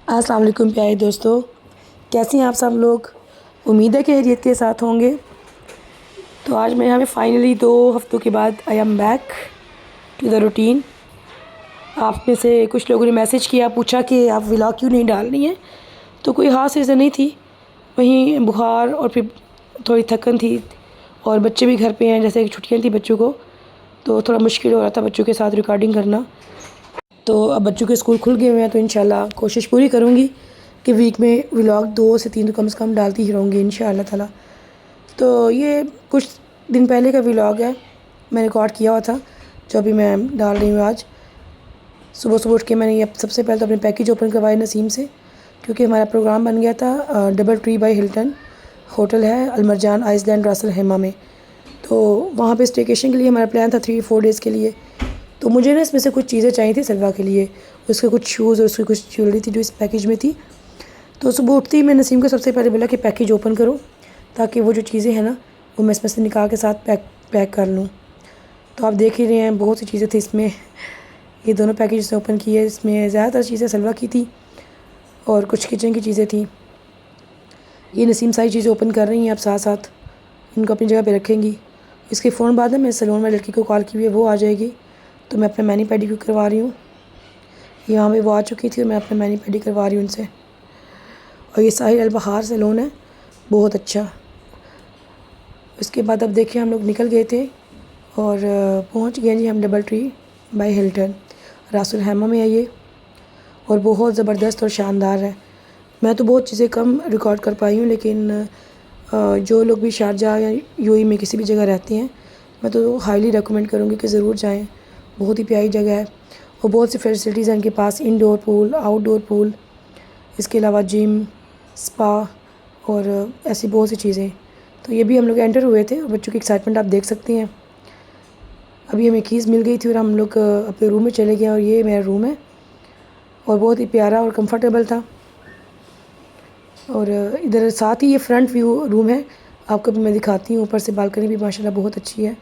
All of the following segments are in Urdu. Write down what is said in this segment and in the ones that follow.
السلام علیکم پیارے دوستو، کیسے ہیں آپ سب لوگ؟ امید ہے کہ خیریت کے ساتھ ہوں گے۔ تو آج میں ہمیں فائنلی 2 ہفتوں کے بعد I am back to the routine. آپ میں سے کچھ لوگوں نے میسج کیا، پوچھا کہ آپ ولاگ کیوں نہیں ڈال رہی ہیں؟ تو کوئی خاص ریزن نہیں تھی، وہیں بخار اور پھر تھوڑی تھکن تھی، اور بچے بھی گھر پہ ہیں، جیسے کہ چھٹیاں تھیں بچوں کو، تو تھوڑا مشکل ہو رہا تھا بچوں کے ساتھ ریکارڈنگ کرنا۔ تو اب بچوں کے اسکول کھل گئے ہوئے ہیں، تو انشاءاللہ کوشش پوری کروں گی کہ ویک میں ولاگ 2 سے 3 تو کم سے کم ڈالتی ہی رہوں گی انشاءاللہ تعالیٰ۔ تو یہ کچھ دن پہلے کا ولاگ ہے، میں ریکارڈ کیا ہوا تھا، جو ابھی میں ڈال رہی ہوں آج۔ صبح صبح اٹھ کے میں نے سب سے پہلے تو اپنے پیکیج اوپن کروائے نسیم سے، کیونکہ ہمارا پروگرام بن گیا تھا double tree by Hilton hotel ہے المرجان آئس لینڈ راس الخیمہ میں۔ تو وہاں پہ اسٹیکیشن کے لیے ہمارا پلان تھا 3-4 ڈیز کے لیے۔ تو مجھے نا اس میں سے کچھ چیزیں چاہیے تھی سلوا کے لیے، اس کے کچھ شوز اور اس کی کچھ جیولری تھی جو اس پیکیج میں تھی۔ تو صبح اٹھتی ہی میں نسیم کو سب سے پہلے بولا کہ پیکیج اوپن کرو، تاکہ وہ جو چیزیں ہیں نا وہ میں اس میں سے نکال کے ساتھ پیک کر لوں۔ تو آپ دیکھ ہی رہے ہیں بہت سی چیزیں تھیں اس میں، یہ دونوں پیکیج اوپن کیے، اس میں زیادہ تر چیزیں سلوا کی تھی اور کچھ کچن کی چیزیں تھیں۔ یہ نسیم ساری چیزیں اوپن کر رہی ہیں اب ساتھ ساتھ، ان کو اپنی جگہ پہ رکھیں گی۔ اس کے فوراً بعد میں سیلون میں لڑکی کو کال کی ہوئی ہے، وہ آ جائے گی، تو میں اپنا مینی پیڈی کروا رہی ہوں۔ یہاں پہ وہ آ چکی تھی اور میں اپنا مینی پیڈی کروا رہی ہوں ان سے۔ اور یہ ساحل البہار سیلون ہے، بہت اچھا۔ اس کے بعد اب دیکھیں ہم لوگ نکل گئے تھے اور پہنچ گئے جی ہم double tree by Hilton Ras Al Khaimah میں ہے یہ، اور بہت زبردست اور شاندار ہے۔ میں تو بہت چیزیں کم ریکارڈ کر پائی ہوں، لیکن جو لوگ بھی شارجہ یا یو اے میں کسی بھی جگہ رہتے ہیں، میں تو ہائیلی ریکمینڈ کروں گی کہ ضرور جائیں، بہت ہی پیاری جگہ ہے، اور بہت سی فیسلٹیز ہیں ان کے پاس، انڈور پول، آؤٹ ڈور پول، اس کے علاوہ جم، سپا اور ایسی بہت سی چیزیں۔ تو یہ بھی ہم لوگ انٹر ہوئے تھے، اور بچوں کی ایکسائٹمنٹ آپ دیکھ سکتے ہیں۔ ابھی ہمیں کیز مل گئی تھی اور ہم لوگ اپنے روم میں چلے گئے، اور یہ میرا روم ہے اور بہت ہی پیارا اور کمفرٹیبل تھا۔ اور ادھر ساتھ ہی یہ فرنٹ ویو روم ہے، آپ کو بھی میں دکھاتی ہوں، اوپر سے بالکنی بھی ماشاءاللہ بہت اچھی ہے۔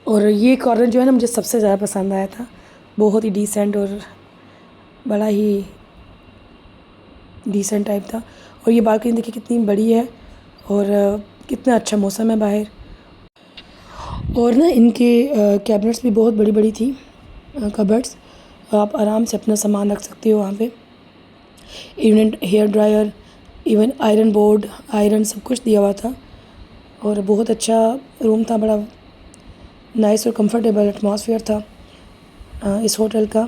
اور یہ کارنر جو ہے نا مجھے سب سے زیادہ پسند آیا تھا، بہت ہی ڈیسنٹ اور بڑا ہی ڈیسنٹ ٹائپ تھا۔ اور یہ بالکنی دیکھیں کتنی بڑی ہے اور کتنا اچھا موسم ہے باہر، اور نا ان کے کیبنٹس بھی بہت بڑی بڑی تھی، کبرڈس، آپ آرام سے اپنا سامان رکھ سکتے ہو وہاں پہ۔ Even hair dryer, even iron board, iron سب کچھ دیا ہوا تھا، اور بہت اچھا روم تھا، بڑا نائس اور کمفرٹیبل ایٹماسفیئر تھا اس ہوٹل کا۔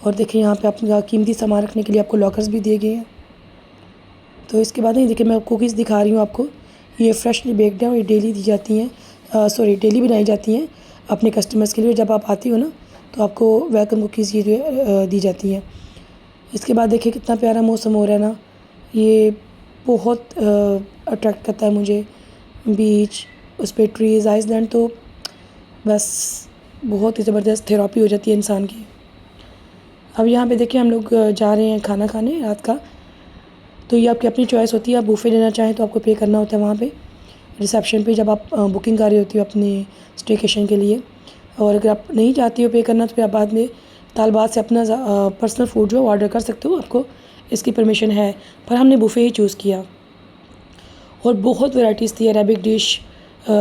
اور دیکھیں یہاں پہ اپنا قیمتی سامان رکھنے کے لیے آپ کو لاکرز بھی دیے گئے ہیں۔ تو اس کے بعد نہیں دیکھیں میں آپ کوکیز دکھا رہی ہوں آپ کو، یہ فریشلی بیکڈ ہیں اور یہ ڈیلی دی جاتی ہیں، ڈیلی بنائی جاتی ہیں اپنے کسٹمرز کے لیے۔ جب آپ آتی ہو نا تو آپ کو ویلکم کوکیز یہ جو دی جاتی ہیں۔ اس کے بعد دیکھیں کتنا پیارا موسم ہو رہا ہے نا، یہ بہت اٹریکٹ کرتا ہے مجھے، بیچ، اس پہ ٹریز، آئس لینڈ، تو بس بہت ہی زبردست تھیراپی ہو جاتی ہے انسان کی۔ اب یہاں پہ دیکھیں ہم لوگ جا رہے ہیں کھانا کھانے رات کا، تو یہ آپ کی اپنی چوائس ہوتی ہے، آپ بوفے لینا چاہیں تو آپ کو پے کرنا ہوتا ہے وہاں پہ ریسیپشن پہ، جب آپ بکنگ کر رہی ہوتی ہو اپنی اسٹیکیشن کے لیے۔ اور اگر آپ نہیں چاہتی ہو پے کرنا تو پھر آپ بعد میں طالبات سے اپنا پرسنل فوڈ جو آرڈر کر سکتے ہو، آپ کو اس کی پرمیشن ہے، پر ہم نے بوفے ہی چوز کیا۔ اور بہت ورائٹیز تھی، عربک ڈش،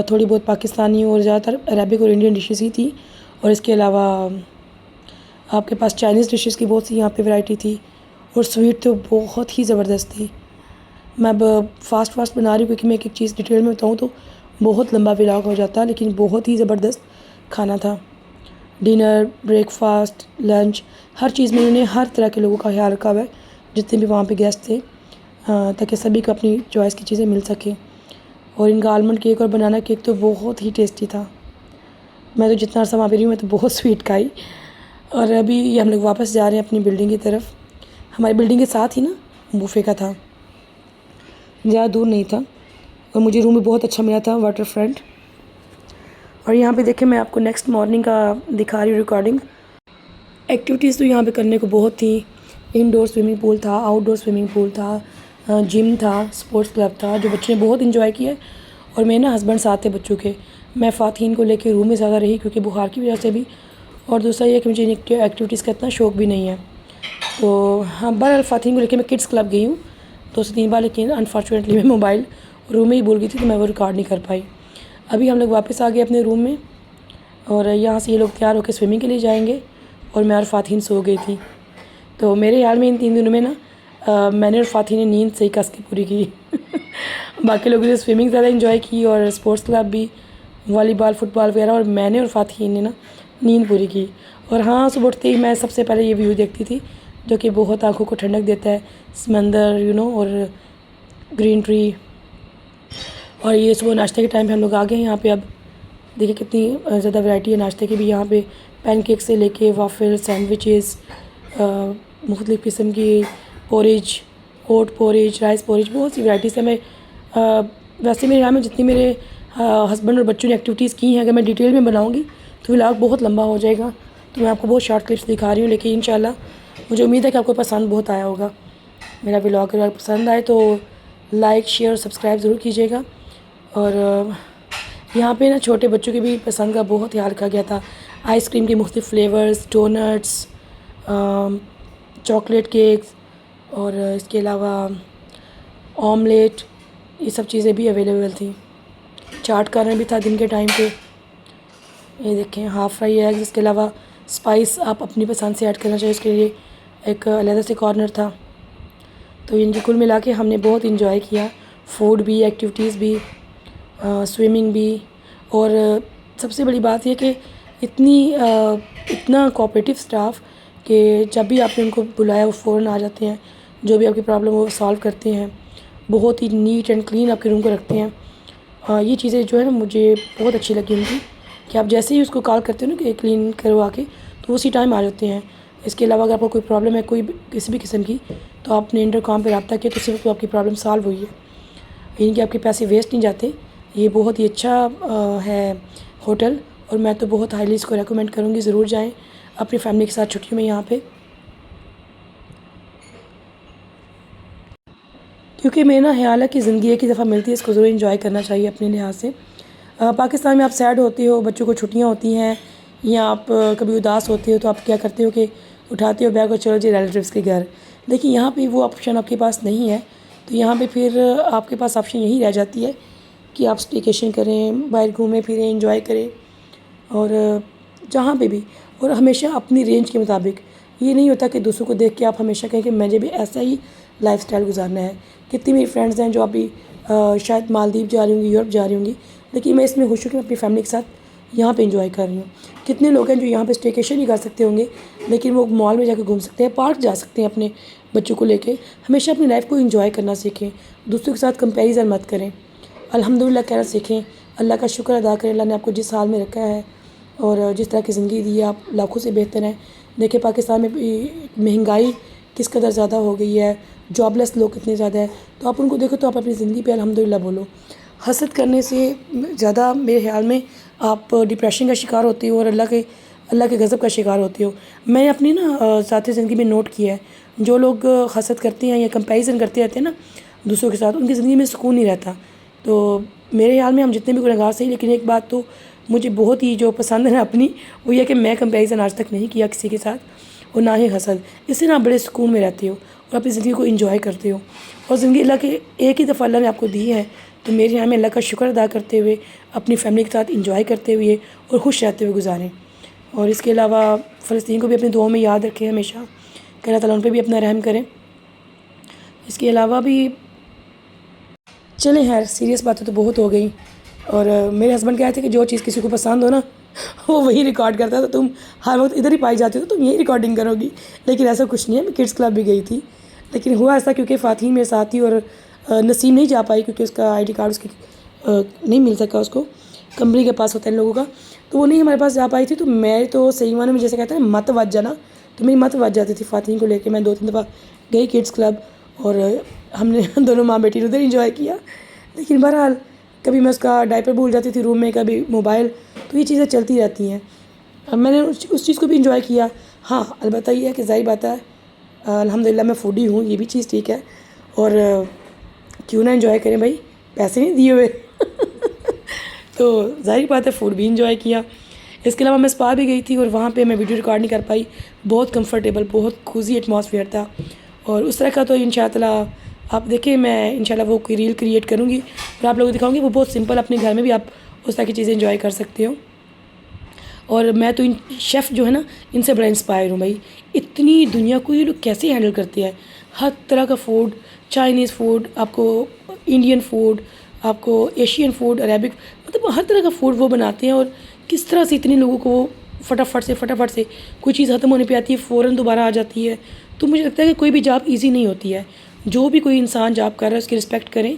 تھوڑی بہت پاکستانی، اور زیادہ تر عربک اور انڈین ڈشز ہی تھی، اور اس کے علاوہ آپ کے پاس چائنیز ڈشز کی بہت سی یہاں پہ ورائٹی تھی، اور سویٹ تو بہت ہی زبردست تھی۔ میں اب فاسٹ بنا رہی ہوں کیونکہ میں ایک ایک چیز ڈیٹیل میں بتاؤں تو بہت لمبا ولاگ ہو جاتا ہے، لیکن بہت ہی زبردست کھانا تھا۔ ڈنر، بریک فاسٹ، لنچ، ہر چیز میں انہوں نے ہر طرح کے لوگوں کا خیال رکھا ہوا ہے، جتنے بھی وہاں پہ گیسٹ تھے، تاکہ سبھی کو اپنی چوائس کی چیزیں مل سکیں۔ اور ان کا آلمنڈ کیک اور بنانا کیک تو بہت ہی ٹیسٹی تھا، میں تو جتنا عرصہ وہاں پہ رہی ہوں میں تو بہت سویٹ کھائی۔ اور ابھی ہم لوگ واپس جا رہے ہیں اپنی بلڈنگ کی طرف، ہماری بلڈنگ کے ساتھ ہی نا بوفے کا تھا، زیادہ دور نہیں تھا، اور مجھے روم بھی بہت اچھا ملا تھا، واٹر فرنٹ۔ اور یہاں پہ دیکھیں میں آپ کو نیکسٹ مارننگ کا دکھا رہی ہوں ریکارڈنگ۔ ایکٹیویٹیز تو یہاں پہ کرنے کو بہت تھی، انڈور سوئمنگ پول تھا، آؤٹ ڈور سوئمنگ پول تھا، جم تھا، سپورٹس کلب تھا، جو بچے نے بہت انجوائے کیا۔ اور میرے نا ہسبینڈ ساتھ تھے بچوں کے، میں فاتحین کو لے کے روم میں زیادہ رہی کیونکہ بخار کی وجہ سے بھی، اور دوسرا یہ کہ مجھے ایکٹیویٹیز کا اتنا شوق بھی نہیں ہے۔ تو ہاں بہرحال فاتحین کو لے کے میں کڈس کلب گئی ہوں 2 سے 3 بار، لیکن انفارچونیٹلی میں موبائل روم میں ہی بھول گئی تھی تو میں وہ ریکارڈ نہیں کر پائی۔ ابھی ہم لوگ واپس آ گئے اپنے روم میں، اور یہاں سے یہ لوگ تیار ہو کے سوئمنگ کے لیے جائیں گے، اور میں اور فاتحین سو گئی تھی۔ تو میرے خیال میں ان 3 دنوں میں نا میں نے اور فاتحین نے نیند صحیح کس کے پوری کی۔ باقی لوگوں نے سوئمنگ زیادہ انجوائے کی، اور اسپورٹس کلب بھی، والی بال، فٹ بال وغیرہ، اور میں نے اور فاتحین نے نا نیند پوری کی۔ اور ہاں صبح اٹھتے ہی میں سب سے پہلے یہ ویو دیکھتی تھی جو کہ بہت آنکھوں کو ٹھنڈک دیتا ہے، سمندر اور گرین ٹری۔ اور یہ صبح ناشتے کے ٹائم پہ ہم لوگ آ گئے ہیں یہاں پہ۔ اب دیکھیں کتنی زیادہ ورائٹی ہے ناشتے کی بھی یہاں پہ، پین کیک سے لے کے وافل، سینڈوچز، مختلف قسم کی پورج، اوٹ پورج، رائس پورج، بہت سی ورائٹیز ہیں۔ میں ویسے میرے یہاں میں جتنی میرے ہسبینڈ اور بچوں نے ایکٹیویٹیز کی ہیں، اگر میں ڈیٹیل میں بناؤں گی تو ولاگ بہت لمبا ہو جائے گا، تو میں آپ کو بہت شارٹ کلپس دکھا رہی ہوں، لیکن انشاءاللہ مجھے امید ہے کہ آپ کو پسند بہت آیا ہوگا میرا ولاگ۔ اگر پسند آئے تو لائک، شیئر اور سبسکرائب ضرور کیجیے گا۔ اور یہاں پہ نا چھوٹے بچوں کے بھی پسند کا بہت خیال رکھا گیا تھا، آئس کریم کے مختلف فلیورز، ڈونٹس، چاکلیٹ کیکس، اور اس کے علاوہ آملیٹ، یہ سب چیزیں بھی اویلیبل تھیں۔ چاٹ کارنر بھی تھا دن کے ٹائم پہ، یہ دیکھیں ہاف فرائی ایگز، اس کے علاوہ اسپائس آپ اپنی پسند سے ایڈ کرنا چاہیے، اس کے لیے ایک علیحدہ سے کارنر تھا۔ تو ان کی کل ملا کے ہم نے بہت انجوائے کیا، فوڈ بھی، ایکٹیویٹیز بھی، سوئمنگ بھی، اور سب سے بڑی بات یہ کہ اتنا کوآپریٹو اسٹاف کہ جب بھی آپ نے ان کو بلایا وہ فوراً آ جاتے ہیں، جو بھی آپ کی پرابلم ہو وہ سالو کرتے ہیں، بہت ہی نیٹ اینڈ کلین آپ کے روم کو رکھتے ہیں۔ یہ چیزیں جو ہے نا مجھے بہت اچھی لگی ان کی، کہ آپ جیسے ہی اس کو کال کرتے ہو نا کہ کلین کروا کے تو اسی ٹائم آ جاتے ہیں۔ اس کے علاوہ اگر آپ کو کوئی پرابلم ہے کسی بھی قسم کی، تو آپ نے انٹر کام پہ رابطہ کیا تو صرف آپ کی پرابلم سالو ہوئی ہے، یعنی کہ آپ کے پیسے ویسٹ نہیں جاتے۔ یہ بہت ہی اچھا ہے ہوٹل، اور میں تو بہت ہائیلی اس کو ریکمینڈ کروں گی، ضرور جائیں اپنی فیملی کے ساتھ چھٹیوں میں یہاں پہ، کیونکہ میرا خیال ہے کہ زندگی ایک ہی دفعہ ملتی ہے، اس کو ضرور انجوائے کرنا چاہیے اپنے لحاظ سے۔ پاکستان میں آپ سیڈ ہوتے ہو، بچوں کو چھٹیاں ہوتی ہیں، یا آپ کبھی اداس ہوتے ہو تو آپ کیا کرتے ہو کہ اٹھاتے ہو بیگ اور چلو جی ریلیٹیوس کے گھر، لیکن یہاں پہ وہ آپشن آپ کے پاس نہیں ہے۔ تو یہاں پہ پھر آپ کے پاس آپشن یہی رہ جاتی ہے کہ آپ اسٹیکیشن کریں، باہر گھومیں پھریں، انجوائے کریں، اور جہاں پہ بھی، اور ہمیشہ اپنی رینج کے مطابق۔ یہ نہیں ہوتا کہ دوسروں کو دیکھ کے آپ ہمیشہ کہیں کہ مجھے بھی ایسا ہی لائف سٹائل گزارنا ہے۔ کتنی میری فرینڈز ہیں جو ابھی شاید مالدیپ جا رہی ہوں گی، یورپ جا رہی ہوں گی، لیکن میں اس میں خوش ہوں کہ میں اپنی فیملی کے ساتھ یہاں پہ انجوائے کر رہی ہوں۔ کتنے لوگ ہیں جو یہاں پہ اسٹیکیشن ہی کر سکتے ہوں گے، لیکن وہ مال میں جا کے گھوم سکتے ہیں، پارک جا سکتے ہیں اپنے بچوں کو لے کے۔ ہمیشہ اپنی لائف کو انجوائے کرنا سیکھیں، دوسروں کے ساتھ کمپیریزن مت کریں، الحمدللہ کہنا سیکھیں، اللہ کا شکر ادا کریں، اللہ نے آپ کو جس حال میں رکھا ہے اور جس طرح کی زندگی دی ہے آپ لاکھوں سے بہتر ہیں۔ دیکھیں پاکستان میں مہنگائی کس قدر زیادہ ہو گئی ہے، جاب لیس لوگ کتنے زیادہ ہیں، تو آپ ان کو دیکھو تو آپ اپنی زندگی پہ الحمدللہ بولو۔ حسد کرنے سے زیادہ میرے خیال میں آپ ڈپریشن کا شکار ہوتے ہو، اور اللہ کے غضب کا شکار ہوتے ہو۔ میں نے اپنی ذاتی زندگی میں نوٹ کیا ہے، جو لوگ حسد کرتے ہیں یا کمپیریزن کرتے رہتے ہیں نا دوسروں کے ساتھ، ان کی زندگی میں سکون نہیں رہتا۔ تو میرے خیال میں ہم جتنے بھی گنہگار صحیح، لیکن ایک بات تو مجھے بہت ہی جو پسند ہے نا اپنی، وہ یہ کہ میں کمپیریزن آج تک نہیں کیا کسی کے ساتھ، اور نہ ہی حسد۔ اس سے نا بڑے سکون میں رہتے ہو اور اپنی زندگی کو انجوائے کرتے ہو، اور زندگی اللہ کے ایک ہی دفعہ اللہ نے آپ کو دی ہے، تو میرے یہاں میں اللہ کا شکر ادا کرتے ہوئے اپنی فیملی کے ساتھ انجوائے کرتے ہوئے اور خوش رہتے ہوئے گزاریں۔ اور اس کے علاوہ فلسطین کو بھی اپنی دعاؤں میں یاد رکھیں ہمیشہ، کہ اللہ تعالیٰ ان پہ بھی اپنا رحم کریں۔ اس کے علاوہ بھی چلیں خیر، سیریس باتیں تو بہت ہو گئیں، اور میرے ہسبینڈ کہتے ہیں کہ جو چیز کسی کو پسند ہو نا وہ وہی ریکارڈ کرتا ہے، تو تم ہر وقت ادھر ہی پائی جاتی ہو تو تم یہی ریکارڈنگ کرو گی، لیکن ایسا کچھ نہیں ہے۔ میں کڈس کلب بھی گئی تھی، لیکن ہوا ایسا کیونکہ فاتحین میرے ساتھ تھی، اور نسیم نہیں جا پائی کیونکہ اس کا آئی ڈی کارڈ اس کی نہیں مل سکا، اس کو کمپنی کے پاس ہوتا ہے ان لوگوں کا، تو وہ نہیں ہمارے پاس جا پائی تھی۔ تو میں تو صحیح معنی میں جیسے کہتے ہیں مت وج جانا، تو میری مت وج جاتی تھی فاتحین کو لے کے۔ میں 2-3 دفعہ گئی کڈس کلب، اور ہم نے دونوں ماں بیٹی ادھر انجوائے کیا، لیکن بہرحال کبھی میں اس کا ڈائپر بھول جاتی تھی روم میں، کبھی موبائل، تو یہ چیزیں چلتی رہتی ہیں۔ اب میں نے اس چیز کو بھی انجوائے کیا۔ ہاں البتہ یہ ہے کہ ظاہر بات ہے الحمدللہ میں فوڈی ہوں، یہ بھی چیز ٹھیک ہے، اور کیوں نہ انجوائے کریں بھائی، پیسے نہیں دیے ہوئے تو ظاہر بات ہے فوڈ بھی انجوائے کیا۔ اس کے علاوہ میں اسپا بھی گئی تھی اور وہاں پہ میں ویڈیو ریکارڈ نہیں کر پائی. بہت کمفرٹیبل، بہت کوزی ایٹماسفیئر تھا. اور اس طرح کا تو انشاءاللہ آپ دیکھیں میں انشاءاللہ وہ کوئی ریل کریٹ کروں گی اور آپ لوگوں کو دکھاؤں گی. وہ بہت سمپل، اپنے گھر میں بھی آپ اس طرح کی چیزیں انجوائے کر سکتے ہو. اور میں تو ان شیف جو ہے نا ان سے بڑا انسپائر ہوں بھائی. اتنی دنیا کو یہ لوگ کیسے ہینڈل کرتے ہیں. ہر طرح کا فوڈ، چائنیز فوڈ، آپ کو انڈین فوڈ، آپ کو ایشین فوڈ، عربک، مطلب ہر طرح کا فوڈ وہ بناتے ہیں. اور کس طرح سے اتنے لوگوں کو فٹافٹ سے کوئی چیز ختم ہونے پہ آتی ہے فوراً دوبارہ آ جاتی ہے. تو مجھے لگتا ہے کہ کوئی بھی جاب ایزی نہیں ہوتی ہے. جو بھی کوئی انسان جاب کر رہا ہے اس کی رسپیکٹ کریں.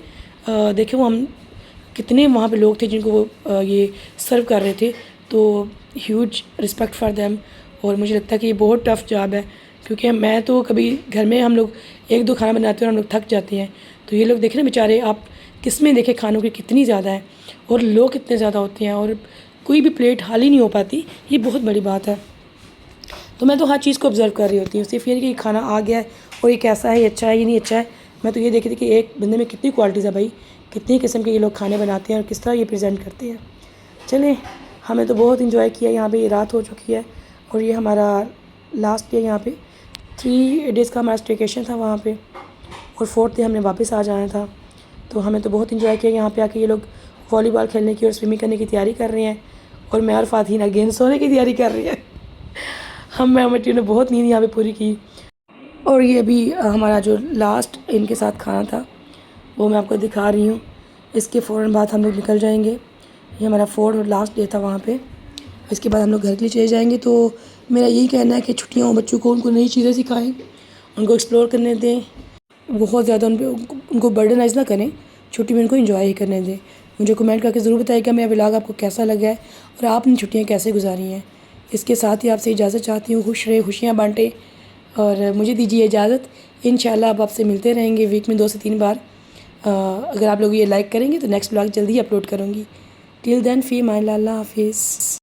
دیکھیں وہ ہم کتنے وہاں پہ لوگ تھے جن کو وہ یہ سرو کر رہے تھے. تو ہیوج رسپیکٹ فار دیم. اور مجھے لگتا ہے کہ یہ بہت ٹف جاب ہے کیونکہ میں تو کبھی گھر میں ہم لوگ 1-2 کھانا بناتے ہیں اور ہم لوگ تھک جاتے ہیں. تو یہ لوگ دیکھیں نا بیچارے، آپ کس میں دیکھیں کھانوں کی کتنی زیادہ ہے اور لوگ کتنے زیادہ ہوتے ہیں اور کوئی بھی پلیٹ خالی نہیں ہو پاتی. یہ بہت بڑی بات ہے. تو میں تو ہر چیز کو آبزرو کر رہی ہوتی ہوں. صرف یہ نہیں کہ کھانا آ گیا ہے اور یہ کیسا ہے، یہ اچھا ہے یہ نہیں اچھا ہے. میں تو یہ دیکھی تھی کہ ایک بندے میں کتنی کوالٹیز ہے بھائی، کتنی قسم کے یہ لوگ کھانے بناتے ہیں اور کس طرح یہ پریزنٹ کرتے ہیں. چلیں، ہمیں تو بہت انجوائے کیا. یہاں پہ یہ رات ہو چکی ہے اور یہ ہمارا لاسٹ ڈے. یہاں پہ 3 days کا ہمارا اسٹیکیشن تھا وہاں پہ اور 4th ڈے ہم نے واپس آ جانا تھا. تو ہمیں تو بہت انجوائے کیا. یہاں پہ آ کے یہ لوگ والی بال کھیلنے کی اور سوئمنگ کرنے کی تیاری کر رہے ہیں اور میں اور فاتحین اگین سونے کی تیاری کر رہی ہے. میں مٹیوں نے بہت نیند یہاں پہ پوری کی. اور یہ بھی ہمارا جو لاسٹ ان کے ساتھ کھانا تھا وہ میں آپ کو دکھا رہی ہوں. اس کے فوراً بعد ہم لوگ نکل جائیں گے. یہ ہمارا 4th اور لاسٹ ڈے تھا وہاں پہ. اس کے بعد ہم لوگ گھر کے لیے چلے جائیں گے. تو میرا یہی کہنا ہے کہ چھٹیاں ہوں بچوں کو، ان کو نئی چیزیں سکھائیں، ان کو ایکسپلور کرنے دیں. بہت زیادہ ان کو برڈنائز نہ کریں. چھٹی میں ان کو انجوائے ہی کرنے دیں. مجھے کمنٹ کر کے ضرور بتائیے کہ میرا ولاگ آپ کو کیسا لگا ہے اور آپ نے چھٹیاں کیسے گزاری ہیں. اس کے ساتھ ہی آپ سے اجازت چاہتی ہوں. خوش رہے، خوشیاں بانٹیں اور مجھے دیجیے اجازت. انشاءاللہ اب آپ سے ملتے رہیں گے ویک میں 2 سے 3 بار. اگر آپ لوگ یہ لائک کریں گے تو نیکسٹ ولاگ جلدی اپلوڈ کروں گی. ٹل دین فی امان اللہ. اللہ حافظ.